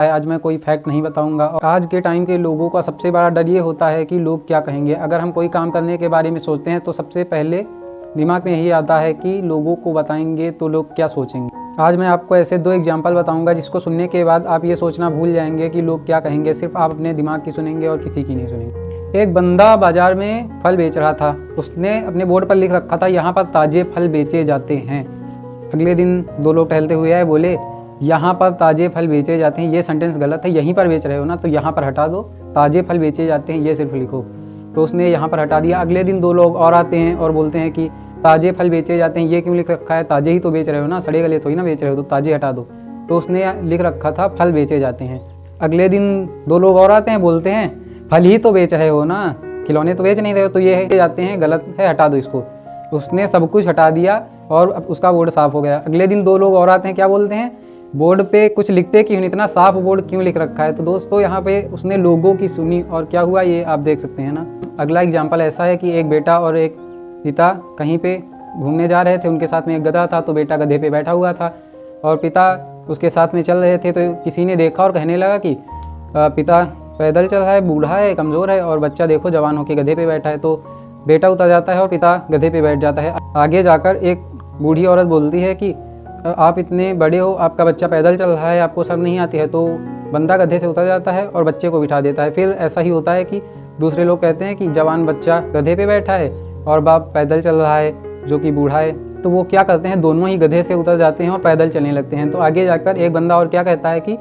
आज मैं कोई फैक्ट नहीं बताऊंगा। आज के टाइम के लोगों का सबसे बड़ा डर ये होता है कि लोग क्या कहेंगे। अगर हम कोई काम करने के बारे में सोचते हैं तो सबसे पहले दिमाग में यही आता है कि लोगों को बताएंगे तो लोग क्या सोचेंगे। आज मैं आपको ऐसे 2 एग्जाम्पल बताऊंगा जिसको सुनने के बाद आप ये सोचना भूल जाएंगे कि लोग क्या कहेंगे। सिर्फ आप अपने दिमाग की सुनेंगे और किसी की नहीं सुनेंगे। एक बंदा बाजार में फल बेच रहा था। उसने अपने बोर्ड पर लिख रखा था, यहाँ पर ताज़े फल बेचे जाते हैं। अगले दिन 2 लोग टहलते हुए आए, बोले यहाँ पर ताज़े फल बेचे जाते हैं, ये सेंटेंस गलत है, यहीं पर बेच रहे हो ना, तो यहाँ पर हटा दो, ताज़े फल बेचे जाते हैं ये सिर्फ लिखो। तो उसने यहाँ पर हटा दिया। अगले दिन 2 लोग और आते हैं और बोलते हैं कि ताज़े फल बेचे जाते हैं, ये क्यों लिख रखा है, ताज़े ही तो बेच रहे हो ना, सड़े गले थोड़ी ना बेच रहे हो, तो ताज़े हटा दो। तो उसने लिख रखा था फल बेचे जाते हैं। अगले दिन 2 लोग और आते हैं, बोलते हैं फल ही तो बेच रहे हो ना, खिलौने तो बेच नहीं रहे हो, तो ये जाते हैं गलत है, हटा दो इसको। उसने सब कुछ हटा दिया और उसका बोर्ड साफ हो गया। अगले दिन 2 लोग और आते हैं, क्या बोलते हैं, बोर्ड पे कुछ लिखते क्यों नहीं, इतना साफ बोर्ड क्यों लिख रखा है। तो दोस्तों यहाँ पे उसने लोगों की सुनी और क्या हुआ ये आप देख सकते हैं ना। अगला एग्जाम्पल ऐसा है कि एक बेटा और एक पिता कहीं पे घूमने जा रहे थे। उनके साथ में एक गधा था, तो बेटा गधे पे बैठा हुआ था और पिता उसके साथ में चल रहे थे। तो किसी ने देखा और कहने लगा कि पिता पैदल चल रहा है, बूढ़ा है, कमज़ोर है, और बच्चा देखो जवान होकर गधे पे बैठा है। तो बेटा उतर जाता है और पिता गधे पे बैठ जाता है। आगे जाकर एक बूढ़ी औरत बोलती है कि आप इतने बड़े हो, आपका बच्चा पैदल चल रहा है, आपको शर्म नहीं आती है। तो बंदा गधे से उतर जाता है और बच्चे को बिठा देता है। फिर ऐसा ही होता है कि दूसरे लोग कहते हैं कि जवान बच्चा गधे पे बैठा है और बाप पैदल चल रहा है जो कि बूढ़ा है। तो वो क्या करते हैं, दोनों ही गधे से उतर जाते हैं और पैदल चलने लगते हैं। तो आगे जाकर एक बंदा और क्या कहता है कि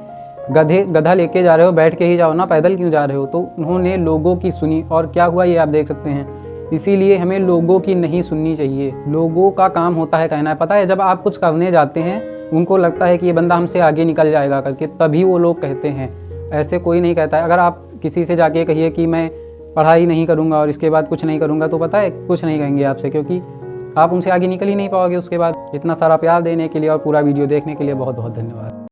गधा लेके जा रहे हो, बैठ के ही जाओ ना, पैदल क्यों जा रहे हो। तो उन्होंने लोगों की सुनी और क्या हुआ ये आप देख सकते हैं। इसीलिए हमें लोगों की नहीं सुननी चाहिए। लोगों का काम होता है कहना है। पता है जब आप कुछ करने जाते हैं, उनको लगता है कि ये बंदा हमसे आगे निकल जाएगा करके, तभी वो लोग कहते हैं। ऐसे कोई नहीं कहता है। अगर आप किसी से जाके कहिए कि मैं पढ़ाई नहीं करूँगा और इसके बाद कुछ नहीं करूँगा, तो पता है कुछ नहीं कहेंगे आपसे, क्योंकि आप उनसे आगे निकल ही नहीं पाओगे उसके बाद। इतना सारा प्यार देने के लिए और पूरा वीडियो देखने के लिए बहुत बहुत धन्यवाद।